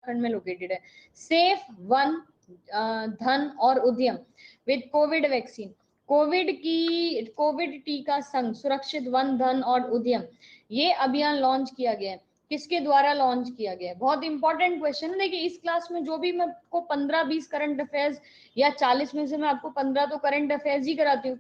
उत्तराखंड में लोकेटेड है। Safe one धन और उद्यम विद कोविड वैक्सीन, कोविड टीका संघ सुरक्षित वन धन और उद्यम, ये अभियान लॉन्च किया गया है। किसके द्वारा लॉन्च किया गया है? बहुत इंपॉर्टेंट क्वेश्चन है। देखिए इस क्लास में जो भी मैं आपको 15-20 करंट अफेयर्स या 40 में से मैं आपको 15 तो करंट अफेयर्स ही कराती हूँ।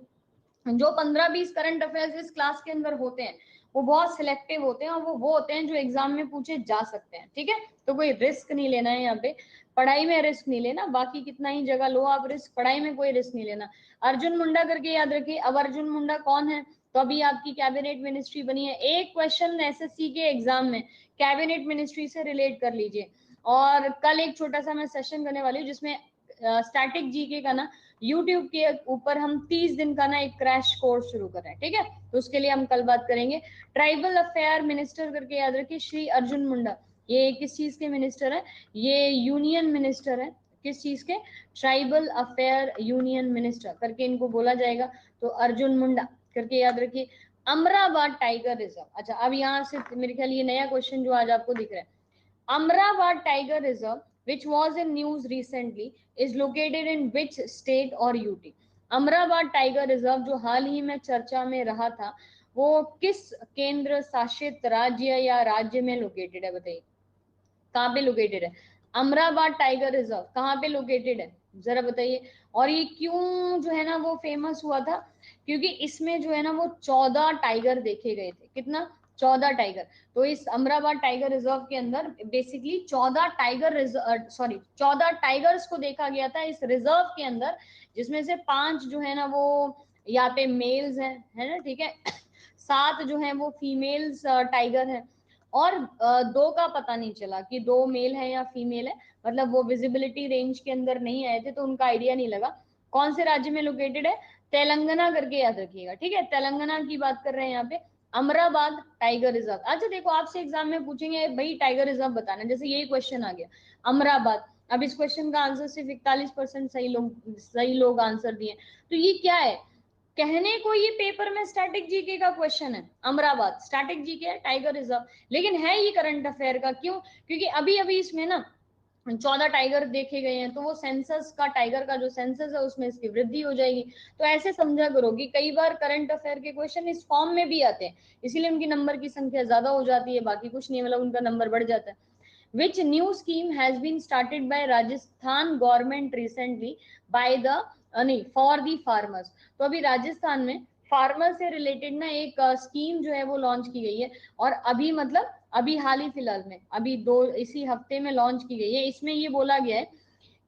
जो 15-20 करंट अफेयर्स इस क्लास के अंदर होते हैं वो बहुत सिलेक्टिव होते हैं और वो होते हैं जो एग्जाम में पूछे जा सकते हैं। ठीक है, तो कोई रिस्क नहीं लेना है यहाँ पे, पढ़ाई में रिस्क नहीं लेना, बाकी कितना ही जगह लो आप रिस्क, पढ़ाई में कोई रिस्क नहीं लेना। अर्जुन मुंडा करके याद रखिए। अब अर्जुन मुंडा कौन है? तो अभी आपकी कैबिनेट मिनिस्ट्री बनी है। एक क्वेश्चन एसएससी के एग्जाम में कैबिनेट मिनिस्ट्री से रिलेट कर लीजिए। और कल एक छोटा सा मैं सेशन करने वाली हूँ जिसमें स्टैटिक जीके का ना यूट्यूब के ऊपर हम 30 दिन का ना एक क्रैश कोर्स शुरू कर रहे हैं। ठीक है, तो उसके लिए हम कल बात करेंगे। ट्राइबल अफेयर मिनिस्टर करके याद रखिए श्री अर्जुन मुंडा। ये किस चीज के मिनिस्टर है? ये यूनियन मिनिस्टर है। किस चीज के? ट्राइबल अफेयर यूनियन मिनिस्टर करके इनको बोला जाएगा। तो अर्जुन मुंडा करके याद रखिए। अमराबाद टाइगर रिजर्व, अच्छा अब यहाँ से मेरे ख्याल ये नया क्वेश्चन जो आज आपको दिख रहा है। Amravati Tiger Reserve, which was in news recently, is located in which state or UT? Amrabad tiger reserve जो हाल ही में चर्चा में रहा था वो किस केंद्र शासित राज्य या राज्य में लोकेटेड है? बताइए कहाँ पे लोकेटेड है? अमराबाद टाइगर रिजर्व कहाँ पे लोकेटेड है जरा बताइए। और ये क्यों जो है ना वो फेमस हुआ था? क्योंकि इसमें जो है ना वो 14 टाइगर देखे गए थे। कितना? 14 टाइगर। तो इस अमराबाद टाइगर रिजर्व के अंदर बेसिकली 14 टाइगर 14 टाइगर्स को देखा गया था इस रिजर्व के अंदर, जिसमें से 5 जो है ना वो यहाँ पे मेल्स हैं, है ना, ठीक है 7 जो है वो फीमेल्स टाइगर है और 2 का पता नहीं चला कि 2 मेल है या फीमेल है, मतलब वो विजिबिलिटी रेंज के अंदर नहीं आए थे तो उनका आइडिया नहीं लगा। कौन से राज्य में लोकेटेड है? तेलंगाना करके याद रखिएगा। ठीक है, तेलंगाना की बात कर रहे हैं यहाँ पे। Amrabad tiger reserve. अच्छा देखो आपसे एग्जाम में पूछेंगे भाई टाइगर रिजर्व बताना, जैसे यही क्वेश्चन आ गया अमराबाद। अब इस क्वेश्चन का आंसर सिर्फ 41% सही लोग आंसर दिए। तो ये क्या है? कहने को ये पेपर में स्टैटिक जीके का क्वेश्चन है, अमराबाद स्टैटिक जीके है, टाइगर रिजर्व, लेकिन है ये करंट अफेयर का। क्यों? क्योंकि अभी अभी इसमें ना 14 टाइगर देखे गए हैं तो वो सेंसस का टाइगर का जो सेंसस है उसमें इसकी वृद्धि हो जाएगी। तो ऐसे समझा करो कि कई बार करंट अफेयर के क्वेश्चन इस फॉर्म में भी आते हैं, इसीलिए उनकी नंबर की संख्या ज्यादा हो जाती है, बाकी कुछ नहीं, मतलब उनका नंबर बढ़ जाता है। Which new scheme has been started by Rajasthan government recently by the नहीं for the farmers? तो अभी राजस्थान में फार्मर से रिलेटेड ना एक स्कीम जो है वो लॉन्च की गई है और अभी मतलब अभी हाल ही फिलहाल में अभी इसी हफ्ते में लॉन्च की गई है। इसमें ये बोला गया है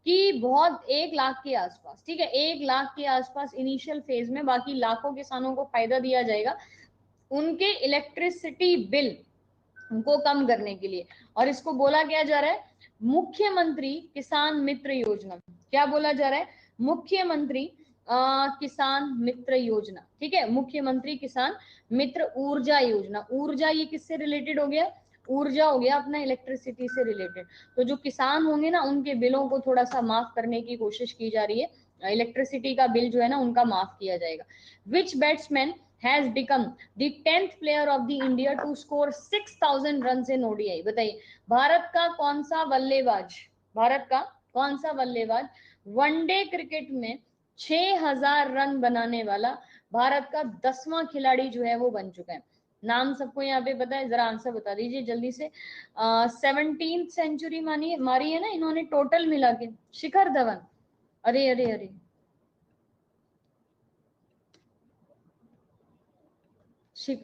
कि बहुत 1 लाख के आसपास, ठीक है 1 लाख के आसपास इनिशियल फेज में, बाकी लाखों किसानों को फायदा दिया जाएगा उनके इलेक्ट्रिसिटी बिल को कम करने के लिए। और इसको बोला क्या जा रहा है? मुख्यमंत्री किसान मित्र योजना। क्या बोला जा रहा है? मुख्यमंत्री किसान मित्र योजना। ठीक है, मुख्यमंत्री किसान मित्र ऊर्जा योजना। ऊर्जा ये किससे रिलेटेड हो गया? ऊर्जा हो गया अपना इलेक्ट्रिसिटी से रिलेटेड। तो जो किसान होंगे ना उनके बिलों को थोड़ा सा माफ करने की कोशिश की जा रही है, इलेक्ट्रिसिटी का बिल जो है ना उनका माफ किया जाएगा। विच batsman has become the 10th player of the India to score 6,000 runs in ODI? बताइए भारत का कौन सा बल्लेबाज, भारत का कौन सा बल्लेबाज वनडे क्रिकेट में 6,000 रन बनाने वाला भारत का 10वां खिलाड़ी जो है वो बन चुका है? नाम सबको यहाँ पे पता है? जरा आंसर बता दीजिए जल्दी से। 17th सेंचुरी मारी है ना इन्होंने टोटल मिला के, शिखर धवन। अरे अरे अरे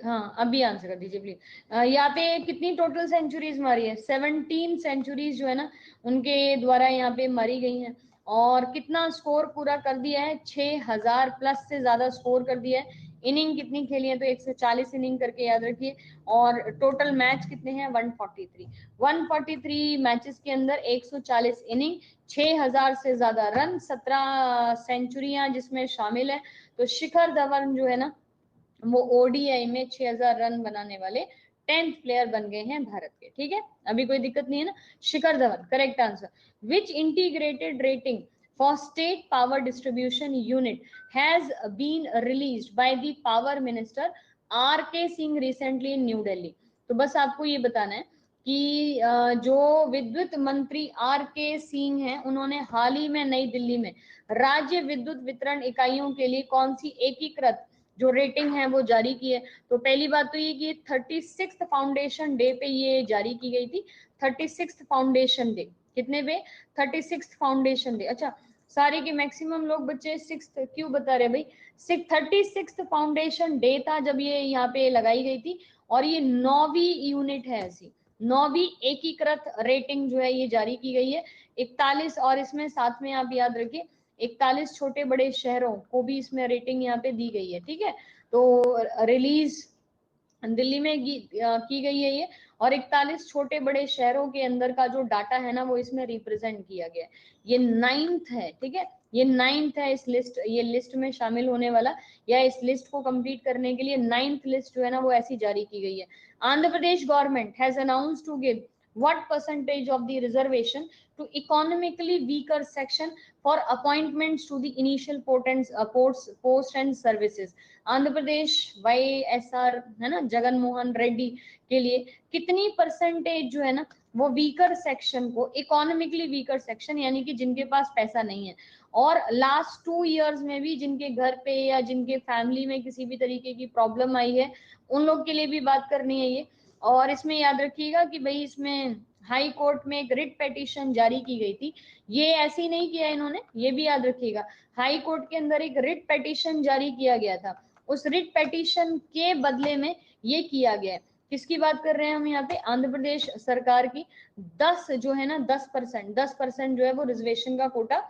हाँ अभी आंसर कर दीजिए प्लीज। यहाँ पे कितनी टोटल सेंचुरीज मारी है? 17 सेंचुरीज जो है ना उनके द्वारा यहाँ पे मारी गई हैं। और कितना स्कोर पूरा कर दिया है? 6,000 प्लस से ज्यादा स्कोर कर दिया है। इनिंग कितनी खेली है? तो 140 इनिंग करके याद रखिए। और टोटल मैच कितने हैं? 143 मैचेस के अंदर 140 इनिंग, 6,000 से ज्यादा रन, 17 सेंचुरियां जिसमें शामिल है। तो शिखर धवन जो है ना वो ओडीआई में 6,000 रन बनाने वाले 10th प्लेयर बन गए हैं भारत के। ठीक है, अभी कोई दिक्कत नहीं है ना? Shikhar Dhawan correct answer. Which integrated rating for state power distribution unit has been released by the power minister R K Singh recently in New Delhi? तो बस आपको ये बताना है कि जो विद्युत मंत्री आर के सिंह हैं, उन्होंने हाल ही में नई दिल्ली में राज्य विद्युत वितरण इकाइयों के लिए कौन सी एकीकृत जो रेटिंग है वो जारी की है। तो पहली बात तो ये कि 36th फाउंडेशन डे पे ये जारी की गई थी। 36th फाउंडेशन डे, कितने पे? 36th foundation day. अच्छा, सारे के मैक्सिमम लोग बच्चे 6 क्यों बता रहे भाई? 36th फाउंडेशन डे था जब ये यहाँ पे लगाई गई थी, और ये 9वीं यूनिट है ऐसी, 9वीं एकीकृत रेटिंग जो है ये जारी की गई है। 41, और इसमें साथ में आप याद रखिए 41 छोटे बड़े शहरों को भी इसमें रेटिंग यहाँ पे दी गई है, ठीक है। तो रिलीज दिल्ली में की गई है ये, और 41 छोटे बड़े शहरों के अंदर का जो डाटा है ना वो इसमें रिप्रेजेंट किया गया है। ये 9th है, ठीक है, ये 9th है इस लिस्ट, ये लिस्ट में शामिल होने वाला, या इस लिस्ट को कंप्लीट करने के लिए 9th लिस्ट जो है ना वो ऐसी जारी की गई है। Andhra Pradesh government has announced to give what percentage of the reservation to economically weaker section for appointments to the initial post and services। Andhra Pradesh YSR है ना, जगन मोहन रेड्डी के लिए कितनी परसेंटेज जो है ना वो वीकर सेक्शन को, इकोनॉमिकली वीकर सेक्शन यानी कि जिनके पास पैसा नहीं है, और लास्ट 2 years में भी जिनके घर पे या जिनके फैमिली में किसी भी तरीके की प्रॉब्लम आई है, उन लोग के लिए भी बात करनी है ये। और इसमें याद रखिएगा कि भाई इसमें हाई कोर्ट में एक रिट पेटिशन जारी की गई थी, ये ऐसे ही नहीं किया इन्होंने, ये भी याद रखिएगा। हाई कोर्ट के अंदर एक रिट पेटिशन जारी किया गया था, उस रिट पेटिशन के बदले में ये किया गया है। किसकी बात कर रहे हैं हम यहाँ पे? आंध्र प्रदेश सरकार की। 10 जो है ना 10% जो है वो रिजर्वेशन का quota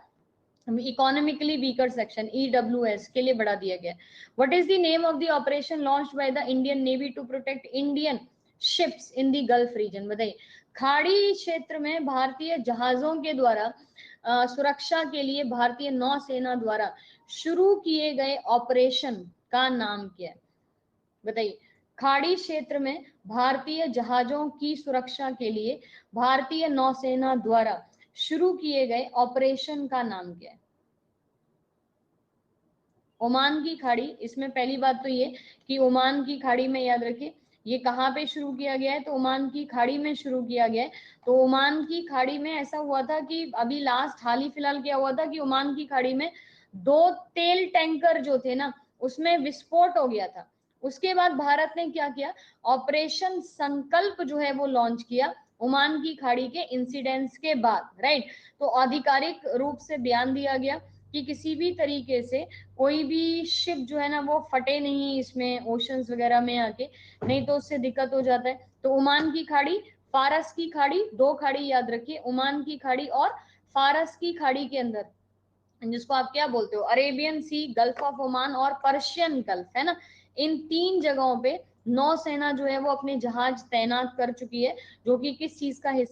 economically weaker section EWS के लिए बढ़ा दिया गया। What is the name of the operation launched by the Indian navy to protect Indian ships in the gulf region? बताइए, खाड़ी क्षेत्र में भारतीय जहाजों के द्वारा सुरक्षा के लिए भारतीय नौसेना द्वारा शुरू किए गए ऑपरेशन का नाम क्या है? बताइए, खाड़ी क्षेत्र में भारतीय जहाजों की सुरक्षा के लिए भारतीय नौसेना द्वारा शुरू किए गए ऑपरेशन का नाम क्या है? ओमान की खाड़ी। इसमें पहली बात तो ये कि ओमान की खाड़ी में याद रखिए ये कहाँ पे शुरू किया गया है, तो ओमान की खाड़ी में शुरू किया गया है। तो ओमान की खाड़ी में ऐसा हुआ था कि अभी लास्ट हाल ही फिलहाल क्या हुआ था कि ओमान की खाड़ी में 2 तेल टैंकर जो थे ना उसमें विस्फोट हो गया था। उसके बाद भारत ने क्या किया, ऑपरेशन संकल्प जो है वो लॉन्च किया ओमान की खाड़ी के इंसिडेंट्स के बाद, राइट। तो आधिकारिक रूप से बयान दिया गया कि किसी भी तरीके से कोई भी शिप जो है ना वो फटे नहीं इसमें ओशंस वगैरह में आके, नहीं तो उससे दिक्कत हो जाता है। तो ओमान की खाड़ी, फारस की खाड़ी, 2 खाड़ी याद रखिए, ओमान की खाड़ी और फारस की खाड़ी के अंदर, जिसको आप क्या बोलते हो, Arabian sea, gulf of Oman और पर्शियन गल्फ, है ना। इन 3 जगहों पे नौसेना जो है वो अपने जहाज तैनात कर चुकी है, जो कि किस चीज का हिस्सा